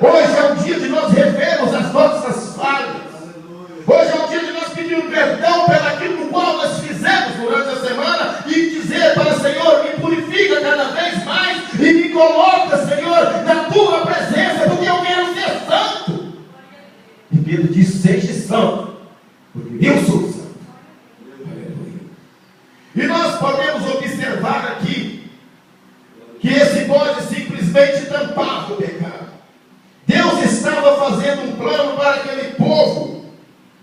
Hoje é o dia de nós revermos as nossas falhas. Hoje é o dia de nós pedirmos perdão pelo aquilo no qual nós fizemos durante a semana e dizer para o Senhor, me purifica cada vez mais e me coloca, Senhor, na tua presença, porque eu quero ser santo. E Pedro diz, seja santo, porque eu sou santo. Aleluia. E nós podemos observar aqui que esse bode simplesmente tampava o pecado. Deus estava fazendo um plano para aquele povo,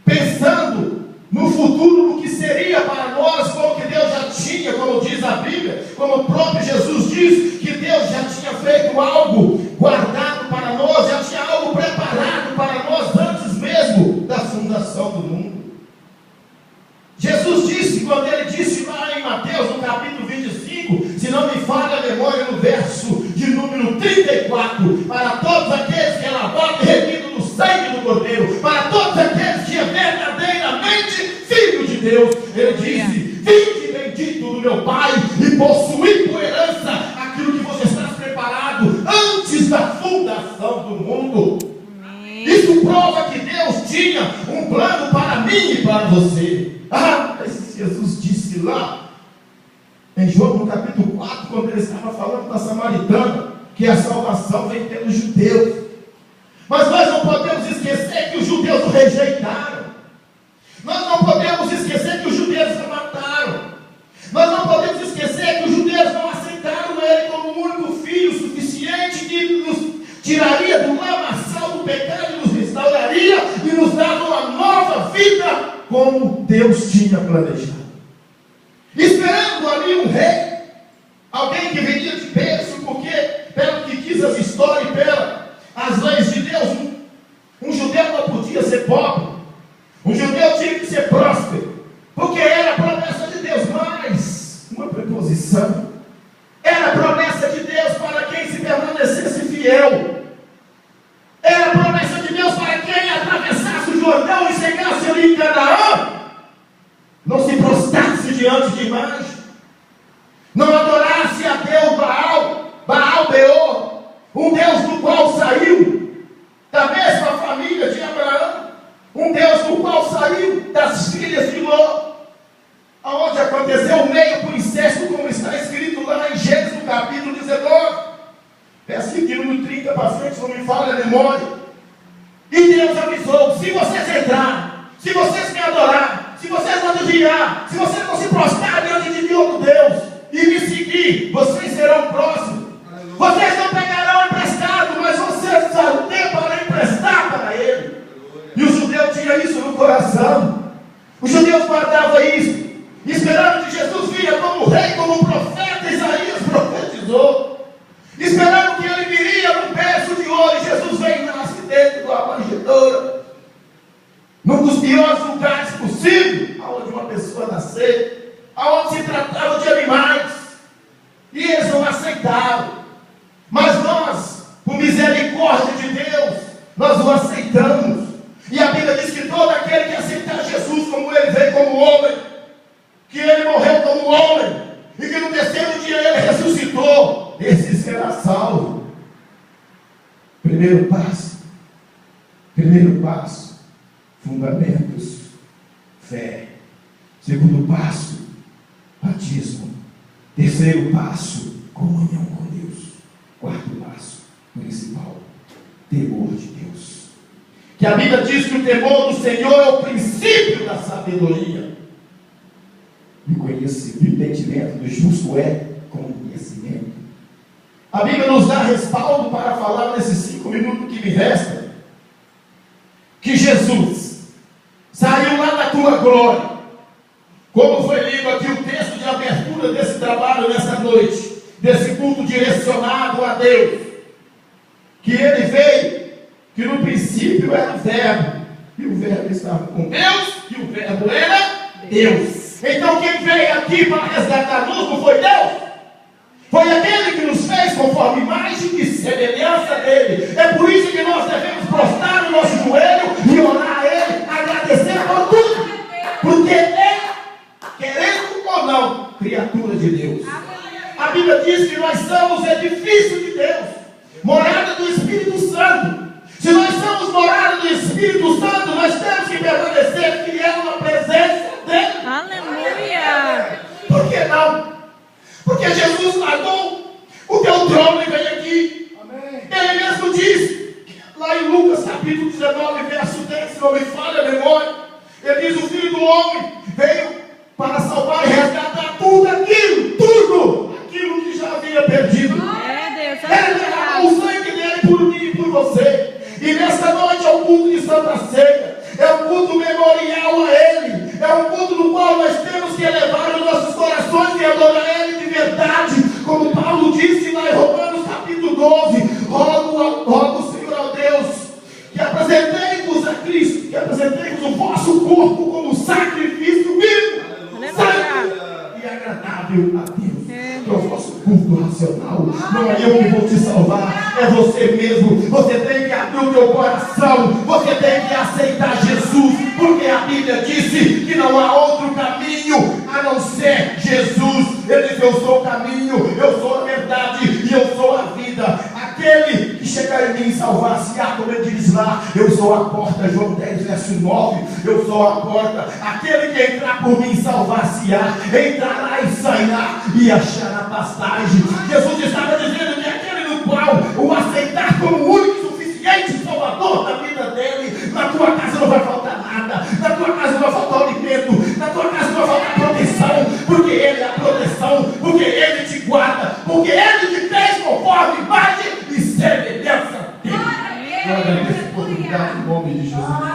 pensando no futuro, no que seria para nós, como que Deus já tinha, como diz a Bíblia, como o próprio Jesus diz, que Deus já tinha feito algo guardado para nós, já tinha algo preparado para nós antes mesmo da fundação do mundo. Jesus disse, quando ele disse lá em Mateus, no capítulo 25, se não me falha a memória, no verso de número 34, para todos aqueles que lavaram e remido no sangue do Cordeiro, para todos aqueles que é verdadeiramente filho de Deus, ele disse, vinde bendito do meu Pai, e possuí por herança aquilo que você está preparado antes da fundação do mundo. Isso prova que Deus tinha um plano para mim e para você. Mas Jesus disse lá em João no capítulo 4, quando ele estava falando da samaritana, que a salvação vem pelos judeus. Mas nós não podemos esquecer que os judeus o rejeitaram. Nós não podemos esquecer que os judeus o mataram. Nós não podemos esquecer que os judeus não aceitaram ele como o único filho suficiente que nos tiraria do lamaçal do pecado e nos restauraria e nos dava uma nova vida como Deus tinha planejado. Esperando ali um rei, alguém que viria de berço, porque pelo que diz as histórias, pelas leis de Deus, um judeu não podia ser pobre, um judeu tinha que ser próspero, porque era a promessa de Deus. Mas uma preposição, era a promessa de Deus para quem se permanecesse fiel, era a promessa de Deus para quem atravessasse o Jordão e chegasse ali em Canaã, não se prostrasse diante de imagem, não adorasse a Deus Baal-Beor, um Deus do qual saiu da mesma família de Abraão, um Deus do qual saiu das filhas de Ló, aonde aconteceu o meio por incesto, como está escrito lá em Gênesis, no capítulo 19, versículo número 30 para frente, não me falha a memória. E Deus avisou, se vocês entrarem, se vocês me adorarem, se vocês não desviar, se vocês não se prostrar diante de outro Deus e me seguir, vocês serão próximos. Vocês não pegarão emprestado, mas vocês terão para emprestar para ele. E o judeu tinha isso no coração. Os judeus guardavam isso, esperando que Jesus viria como rei, como o profeta Isaías profetizou, esperando que ele viria num berço de ouro, e Jesus veio e nasce dentro de uma manjedoura, num dos piores lugares possíveis, aonde uma pessoa nascer, aonde se tratava de animais, e eles não aceitavam. Mas nós, por misericórdia de Deus, nós o aceitamos. E a Bíblia diz que todo aquele que aceitar Jesus como ele veio como homem, que ele morreu como homem, e que no terceiro dia ele ressuscitou, esse será salvo. Primeiro passo, fundamentos, fé. Segundo passo, batismo. Terceiro passo, comunhão com Deus. Quarto passo, principal, temor de Deus. Que a Bíblia diz que o temor do Senhor é o princípio da sabedoria. E o entendimento do justo é conhecimento. A Bíblia nos dá respaldo para falar nesses 5 minutos que me restam, que Jesus saiu lá da tua glória, como foi lido aqui o texto de abertura desse trabalho nessa noite, desse culto direcionado a Deus, que ele veio, que no princípio era o verbo, e o verbo estava com Deus, e o verbo era Deus. Então quem veio aqui para resgatar-nos não foi Deus? Foi aquele que nos fez conforme imagem e semelhança dele. É por isso que nós devemos prostrar o nosso joelho e orar a ele, agradecer por tudo, porque é, querendo ou não, criatura de Deus. A Bíblia diz que nós somos edifício de Deus, morada do Espírito por mim e por você. E nesta noite é um culto de Santa Ceia, é um culto memorial a Ele, é um culto no qual nós temos que elevar os nossos corações e adorar a Ele de verdade, como Paulo disse lá em Romanos capítulo 12, rogo Senhor ao Deus, que apresentei-vos a Cristo, que apresentei-vos o vosso corpo como sacrifício vivo, santo e agradável a Deus. É o vosso culto racional. Não é eu que vou te salvar, é você mesmo. Você tem que abrir o teu coração, você tem que aceitar Jesus, porque a Bíblia disse que não há outro caminho a não ser Jesus. Ele diz: eu sou o caminho, eu sou a verdade e eu sou a vida. Aquele que chegar em mim e salvar-se-á, como ele diz lá, eu sou a porta. João 10, verso 9, eu sou a porta. Aquele que entrar por mim salvar-se-á, entrará e sairá e achará pastagem. Jesus estava dizendo que aquele no qual o aceitar como o único e suficiente Salvador da vida dele, na tua casa não vai faltar nada, na tua casa não vai faltar alimento, na tua casa não vai faltar proteção, porque Ele é a proteção, porque Ele te guarda, porque Ele te fez conforme imagem e semelhança dele. Glória a Deus, em nome de Jesus.